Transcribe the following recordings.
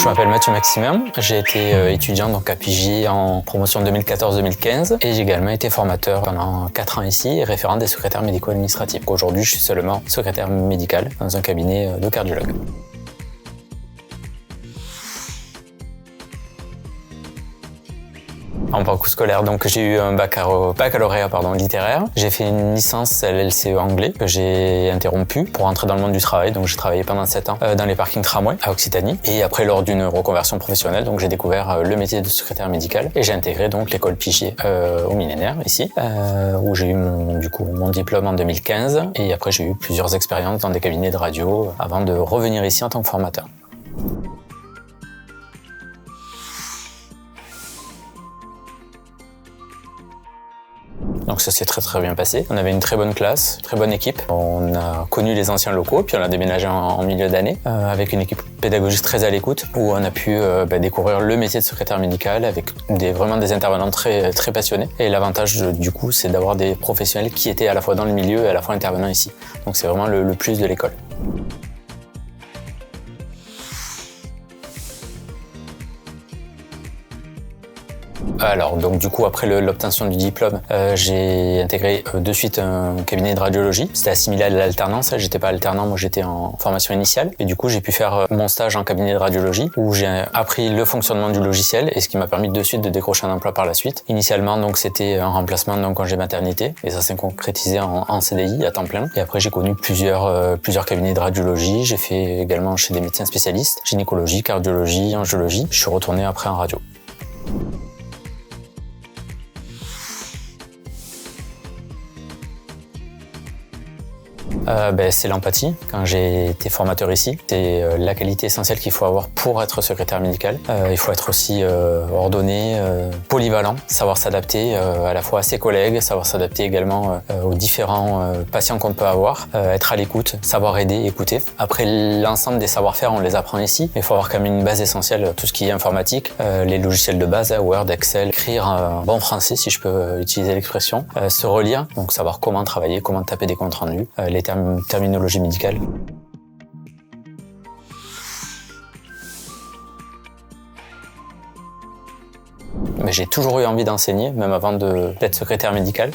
Je m'appelle Mathieu Maximin, j'ai été étudiant donc à PJ en promotion 2014-2015 et j'ai également été formateur pendant 4 ans ici et référent des secrétaires médico-administratifs. Aujourd'hui, je suis seulement secrétaire médical dans un cabinet de cardiologue. En parcours scolaire, donc j'ai eu un baccalauréat littéraire. J'ai fait une licence LLCE anglais que j'ai interrompue pour entrer dans le monde du travail. Donc j'ai travaillé pendant 7 ans dans les parkings tramway à Occitanie. Et après, lors d'une reconversion professionnelle, donc j'ai découvert le métier de secrétaire médical et j'ai intégré donc l'école Pigier au Millénaire ici, où j'ai eu mon diplôme en 2015. Et après, j'ai eu plusieurs expériences dans des cabinets de radio avant de revenir ici en tant que formateur. Donc ça s'est très bien passé. On avait une très bonne classe, très bonne équipe. On a connu les anciens locaux, puis on a déménagé en milieu d'année avec une équipe pédagogique très à l'écoute où on a pu découvrir le métier de secrétaire médical avec vraiment des intervenants très passionnés. Et l'avantage du coup, c'est d'avoir des professionnels qui étaient à la fois dans le milieu et à la fois intervenants ici. Donc c'est vraiment le plus de l'école. Alors, donc du coup, après l'obtention du diplôme, j'ai intégré de suite un cabinet de radiologie. C'était assimilé à l'alternance. J'étais pas alternant, moi j'étais en formation initiale. Et du coup, j'ai pu faire mon stage en cabinet de radiologie où j'ai appris le fonctionnement du logiciel et ce qui m'a permis de suite de décrocher un emploi par la suite. Initialement, donc c'était un remplacement d'un congé maternité et ça s'est concrétisé en CDI à temps plein. Et après, j'ai connu plusieurs cabinets de radiologie. J'ai fait également chez des médecins spécialistes, gynécologie, cardiologie, angiologie. Je suis retourné après en radio. C'est l'empathie. Quand j'ai été formateur ici, c'est la qualité essentielle qu'il faut avoir pour être secrétaire médical. Il faut être aussi ordonné, polyvalent, savoir s'adapter à la fois à ses collègues, savoir s'adapter également aux différents patients qu'on peut avoir, être à l'écoute, savoir aider, écouter. Après, l'ensemble des savoir-faire, on les apprend ici, mais il faut avoir quand même une base essentielle, tout ce qui est informatique, les logiciels de base, Word, Excel, écrire un bon français, si je peux utiliser l'expression, se relire, donc savoir comment travailler, comment taper des comptes rendus, les terminologie médicale. Mais j'ai toujours eu envie d'enseigner, même avant d'être secrétaire médical.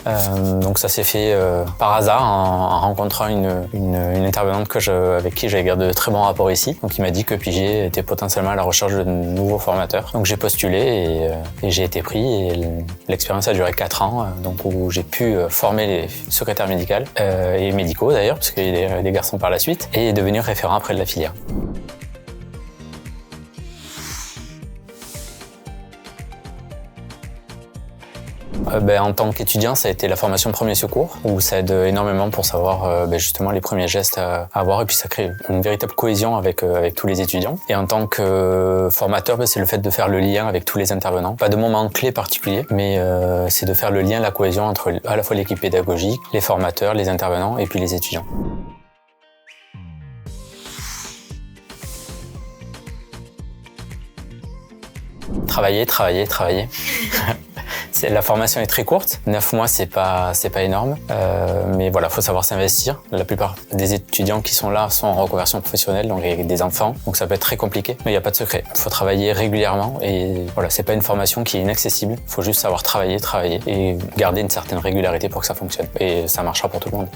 Donc ça s'est fait par hasard en rencontrant une intervenante avec qui j'avais gardé de très bons rapports ici. Donc il m'a dit que Pigier était potentiellement à la recherche de nouveaux formateurs. Donc j'ai postulé et j'ai été pris. Et l'expérience a duré 4 ans, donc où j'ai pu former les secrétaires médicaux et médicaux d'ailleurs, parce qu'il y a des garçons par la suite, et devenir référent après de la filière. En tant qu'étudiant, ça a été la formation premier secours, où ça aide énormément pour savoir justement les premiers gestes à avoir, et puis ça crée une véritable cohésion avec tous les étudiants. Et en tant que formateur, c'est le fait de faire le lien avec tous les intervenants. Pas de moment clé particulier, mais c'est de faire le lien, la cohésion entre à la fois l'équipe pédagogique, les formateurs, les intervenants et puis les étudiants. Travailler. La formation est très courte, 9 mois c'est pas énorme, mais voilà, faut savoir s'investir. La plupart des étudiants qui sont là sont en reconversion professionnelle, donc avec des enfants, donc ça peut être très compliqué, mais il n'y a pas de secret. Il faut travailler régulièrement et voilà, c'est pas une formation qui est inaccessible, il faut juste savoir travailler et garder une certaine régularité pour que ça fonctionne, et ça marchera pour tout le monde.